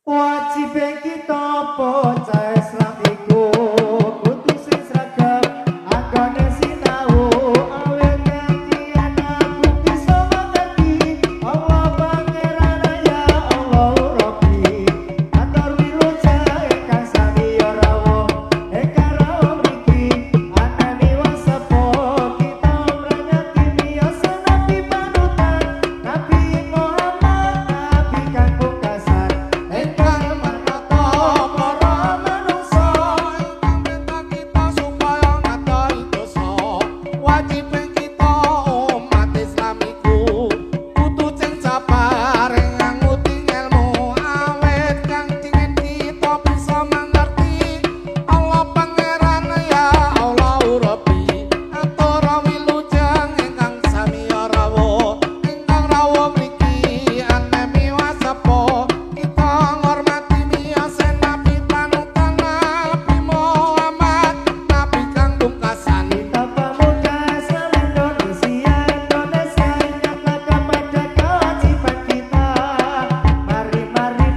Wajib kita bocah Islam iku kudu sing sregep anggone sinau awet ngaji anakku bisa mengerti Allah pangeran ya Allah Rabbi atur wilujeng ingkang sami ya rawuh ingkang rawuh mriki anani wasepo kita mranyati miyasa nabi panutan Nabi Muhammad nabi kang pungkasan ingkang manata para manungsa ingkang perintah kita supaya ngatoi dosa wajib kita umat Islam iku kudu sing sabar nganguti ilmu awet kang dingin kita bisa mengerti Allah pangeran ya Allah Rabbi atur wilujeng ingkang sami rawuh ingkang rawuh mriki anemi wasepo kita ngormati miyasa nabi panutan Nabi Muhammad nabi kang pungkasan kita pemuda Islam Indonesia ingatlah kepada kewajiban kita mari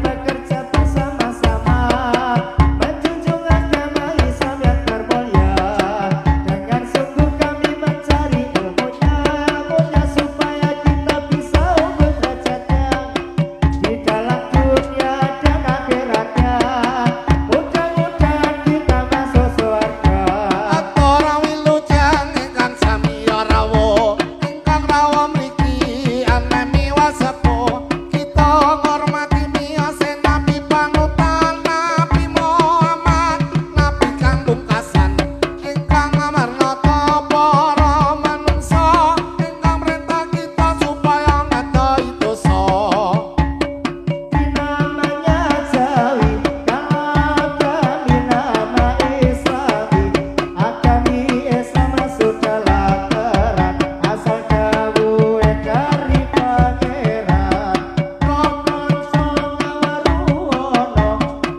bekerja bersama-sama menjunjung agama Islam yang termulia dengan sungguh kami mencari ilmunya supaya kita bisa unggul derajatnya di dalam dunia dan akhiratnya mudah-mudahan kita masuk surga atur wilujeng ingkang sami rawuh ingkang rawuh mriki anemi wasepo kita ngormati miyasa nabi panutan Nabi Muhammad nabi kang pungkasan ingkang amarnata para manungsa ingkang perintah kita supaya ngatoi dosa namanya Jawi kami nama Islami agami Islam sudah terang asal dawuhe dari pangeran rokon songawaruwono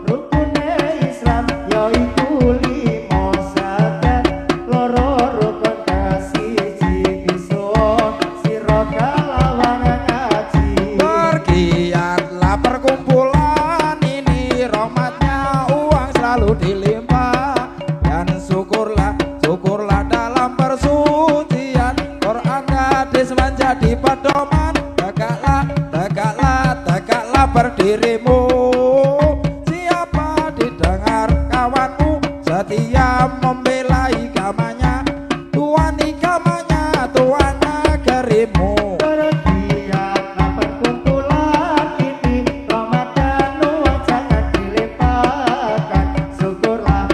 rukune Islam yaiku limo sadat loro rukun kasiji bisa sira kalawan ngaji bergiatlah perkumpulan ini rahmatnya uang selalu dilimpah dan syukurlah dalam persucian Quran hadis menjadi pedoman tegaklah berdirimu siapa didengar kawanmu setia membela agamanya Tuhan negerimu bergiatlah perkumpulan ini Ramadan uang jangan dilimpahkan syukurlah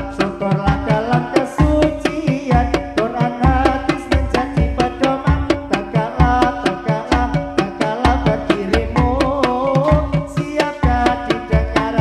dalam kesucian Quran hadis menjadi pedoman tegaklah berdirimu siapkah didengar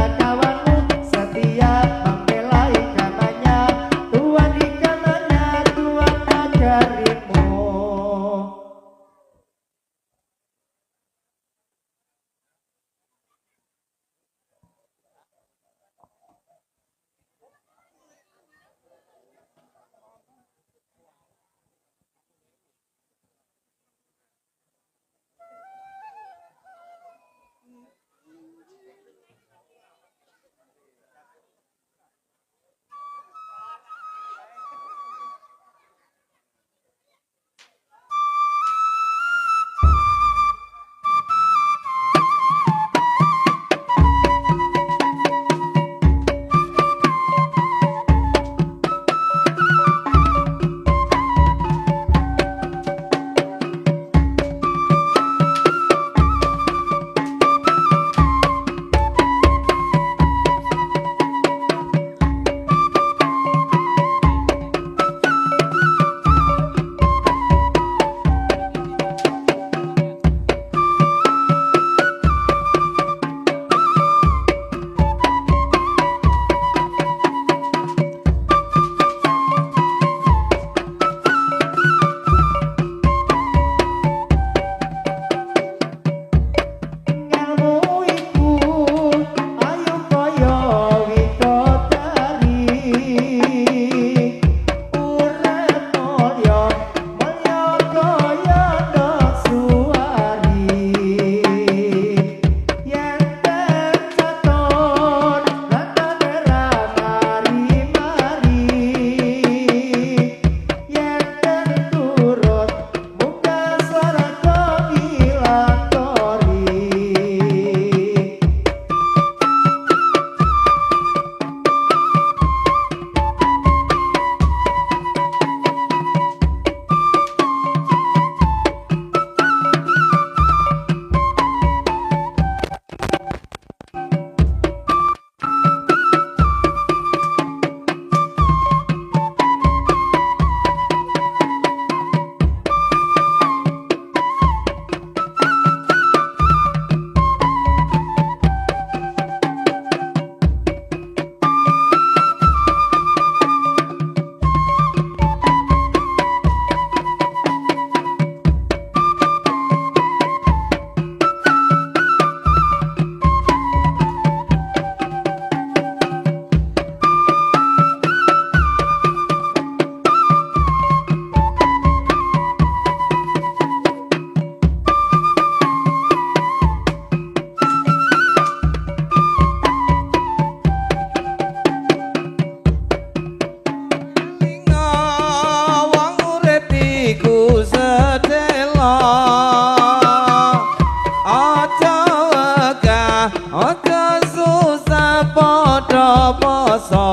Ojo susah padha poso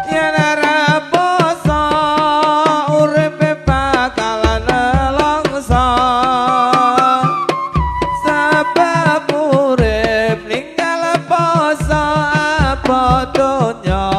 yen ora poso uripe bakalan nelongso sebab urip ninggal poso apa donya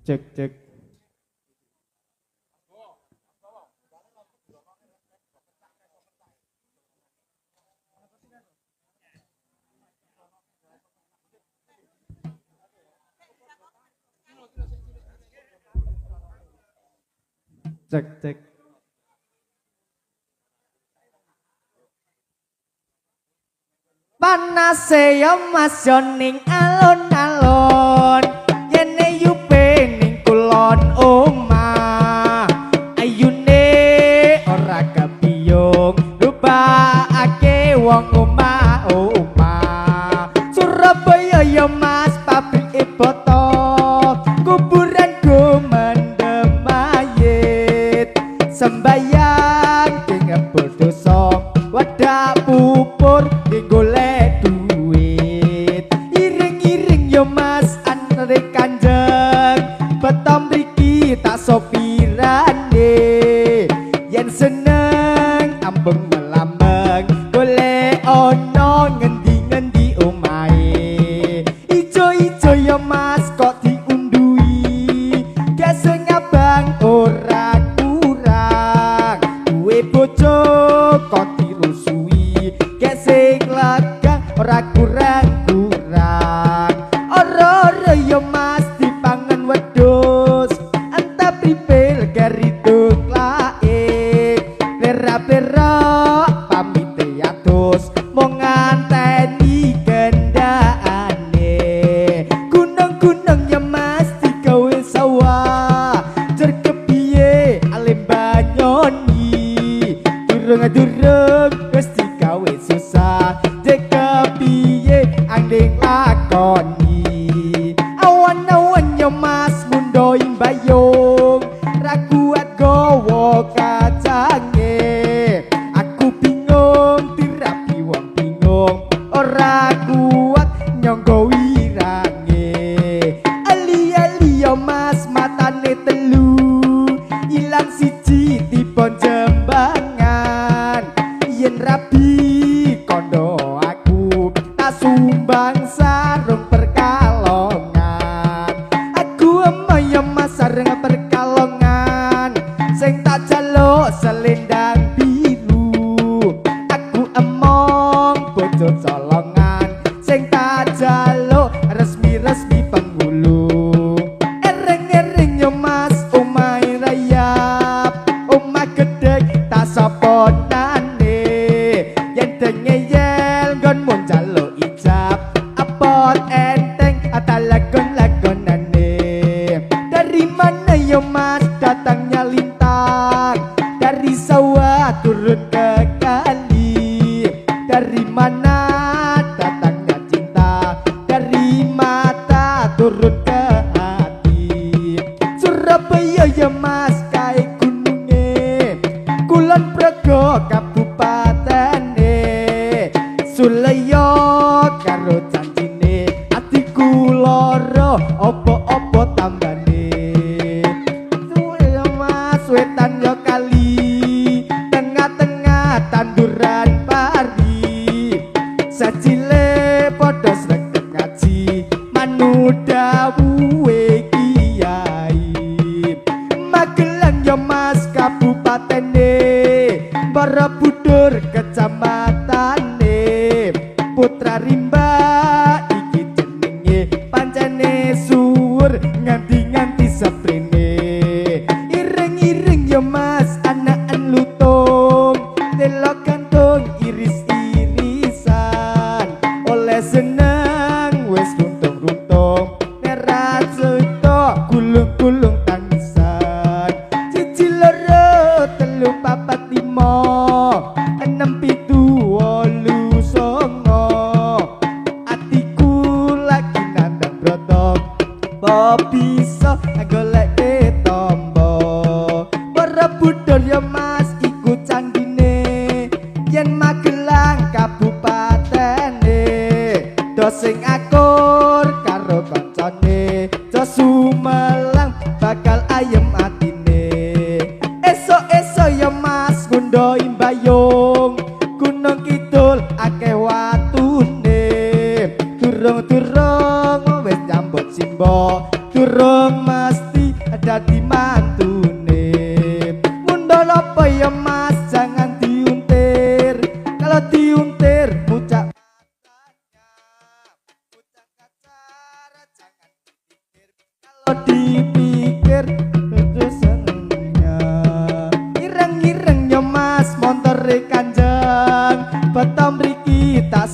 Cek cek. Cek cek. Panase yo mas yo ning alon-alon yene yupe ning kulon omah ayune ora kepiyung rupake wong omah Surabaya yo mas pabrik boto kuburan go mendem mayit sembayang ing dosa wadah pupur digolek duit iring-iring yo mas anre kanjeng betom mriki tak sopirane yen seneng ambeng melambeng golek ono ngendi-ngendi omahe ijo-ijo yo mas kok diundui geseng abang ora kurang duwe bojo kok dirusui geseng lega ora kurang-kurang ora-ora yo mas dipangan wedhus anta pripil geriduk lae lera-lera pamite atus mung nganteni gendane gunung-gunung yo mas digawe sawah jer kepiye alim banyoni durung-durung wis digawe susah jer kepiye anding lakoni awan-awan yo mas mundo imbayung ra kuat gowo kacange aku bingung dirapi wong bingung ora kuat nyanggo wirange ali-ali yo mas matane telu ilang siji dipon jembangan yen rabi kondo aku tak sumbang sarung perkalongan aku emoh yo mas sareng perkalongan sing tak jaluk selendang biru aku emong bojo colongan sing tak jaluk resmi-resmi penghulu ereng-ereng yo mas omahe rayap omah gedhe tak saponane yen dengeyel nggon mun jaluk ijab apot enteng atalagon-lagonane dari mana yo mas datangnya lintang dari sawah turun ke kali dari mana datangnya cinta dari mata turun ke hati Surabaya ya mas kae gununge Kulon Progo kabupatene Suleyo karo janjine atiku loro opo-opo tambane Suleyo mas wetan yo kali tengah-tengah tanduran pari sajile padha sregep ngaji manuda buwe kiai Magelang yo mas kabupatene Borobudur kecamatane Putra Rimba iki jenenge pancene suwur nganti-nganti seprene ireng-ireng yo mas anakan lutung delok gantung iris-irisan oleh seneng wis runtung-runtung nerat seto gulung-gulung tangisan cici loro telu papat limo enem pitu wolu songo atiku lagi nandang brotong po bisa golek tombo Borobudur yo mas iku canggine yen Magelang kabupatene do sing akur karo kancane do Sumelang bakal ayem atine esok-esok yo mas ngundo imbayung Gunung Kidul akeh watune durung-durung wis nyambut simbo durung mesti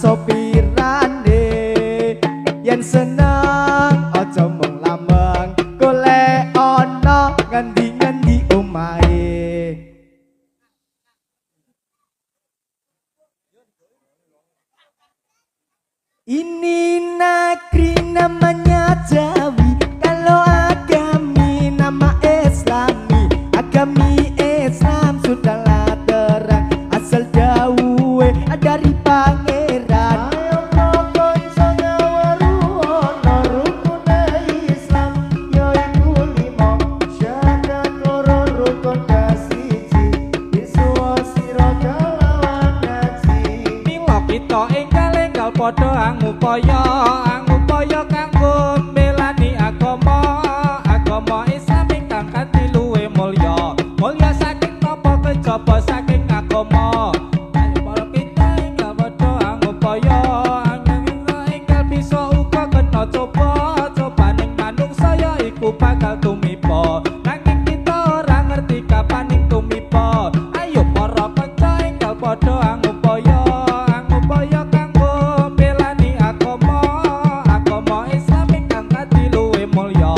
sopirane yen seneng aja mung lambang golek ana ngendi-ngendi omahe. Ini negeri namanya Jawi, kalau agami nama Islami. Agami Islam sudahlah terang, asal dawe dari pangeran. Ayo moko iso nyawaruana rukune Islam yaiku lima syahadat loro rukun kasiji disuwa sira kalawan ngaji. Mila kita enggal padha angupaya kanggo mbelani agama Islam ingkang kanthi luwih mulya saking napa kejaba saking agama. Ayo para kita enggal padha angupaya enggal bisa uga kena cobaning manungsa ya iku bakal tumiba nanging kita ora ngerti kapaning tumiba. Ayo para kanca enggal padha angupaya kanggo mbelani agama Islam ingkang kanthi luwih mulya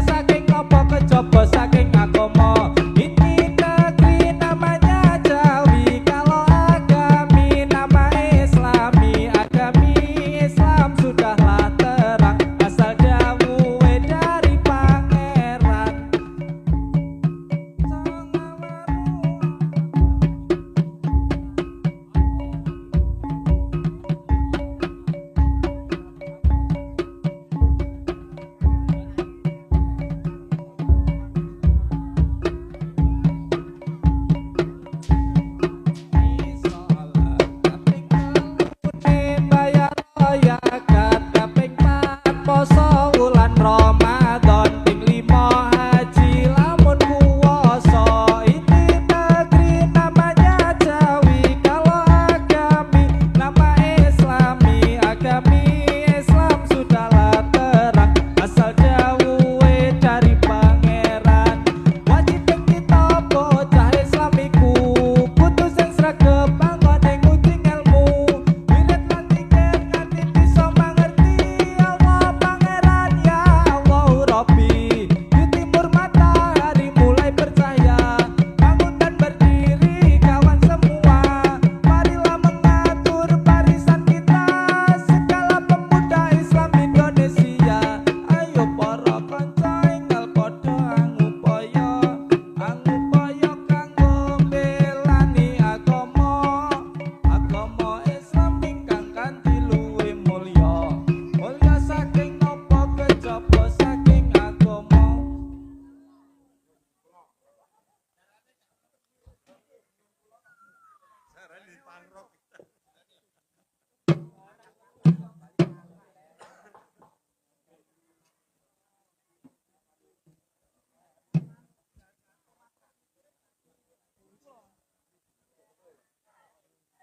saking napa kejaba saking agama. Ini negeri namanya Jawi, kalau agami nama Islami. Agami Islam sudahlah terang, asal dawuhe dari pangeran.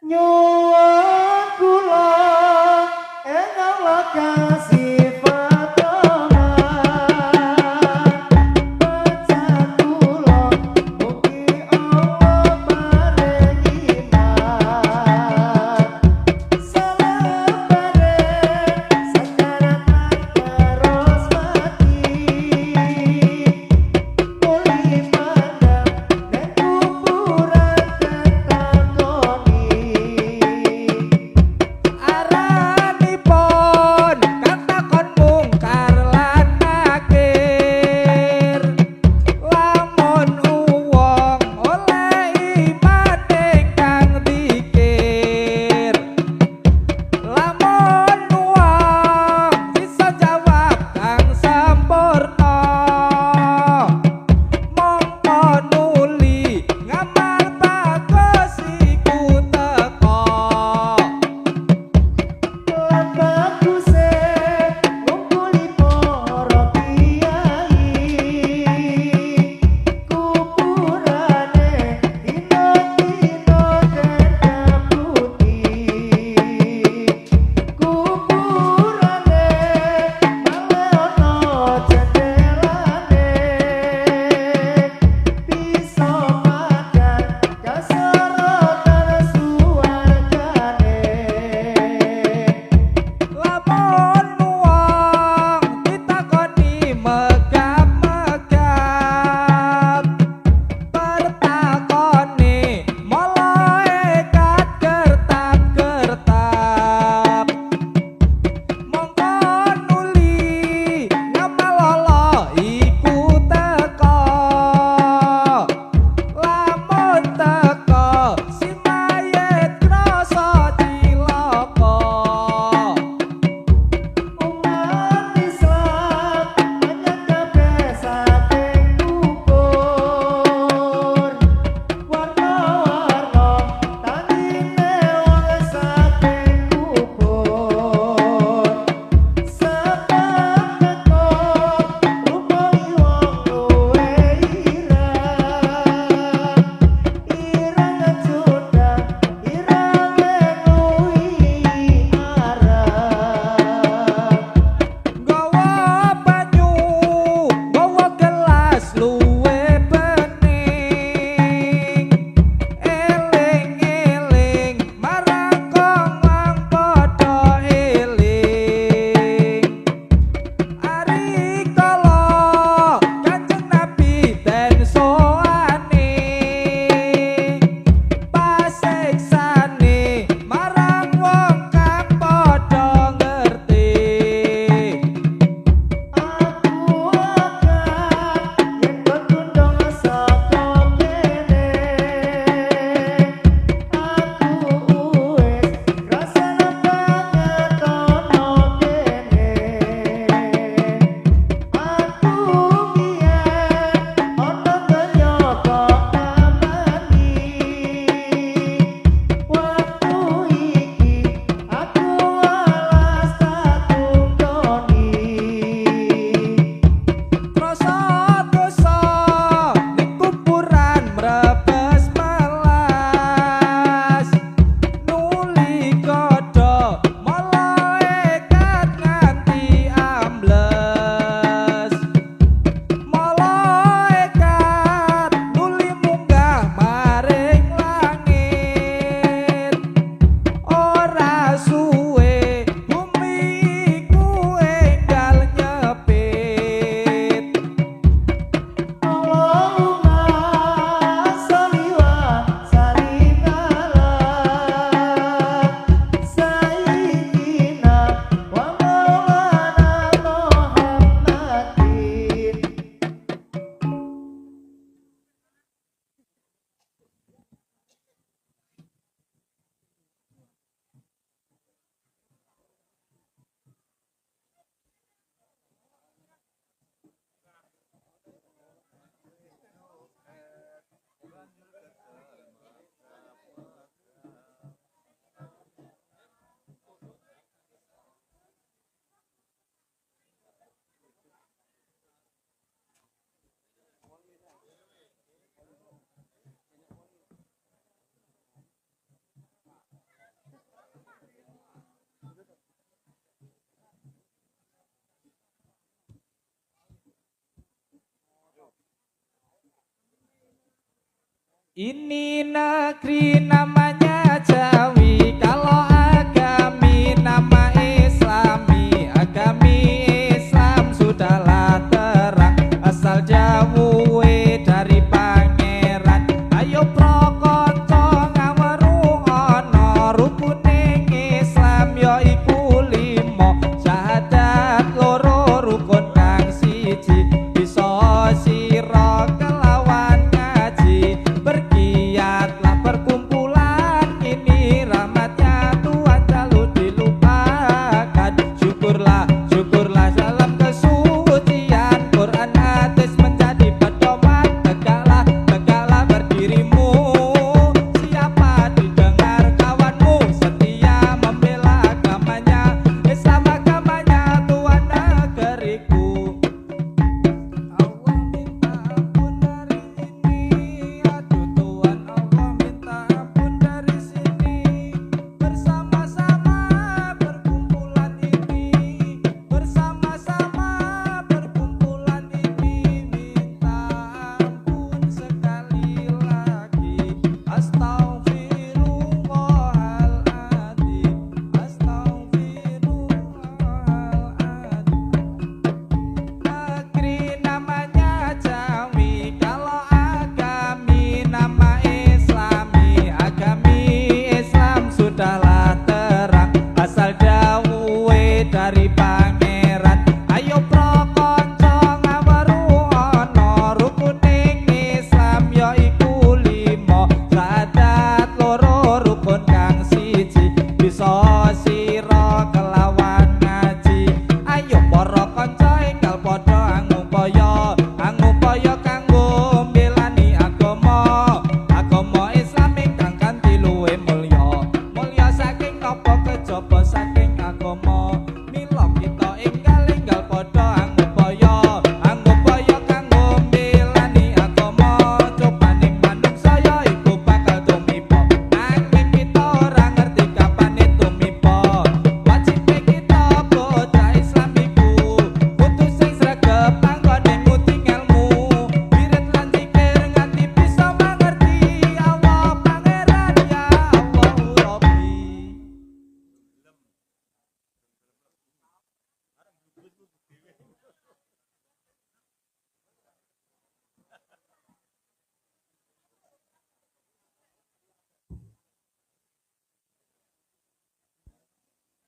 Nyuwun kula enggal kasih patongan pecah kula mugi Allah paring iman salebare sanjaran terus mati muli mandang nek kuburan ketakoni Ini negeri namanya Jawi, kalau agami nama Islami. Agami Islam sudahlah terang, asal jauhe dari pangeran. Ayo pro kanca ngaweru ana rukuning Islam ya iku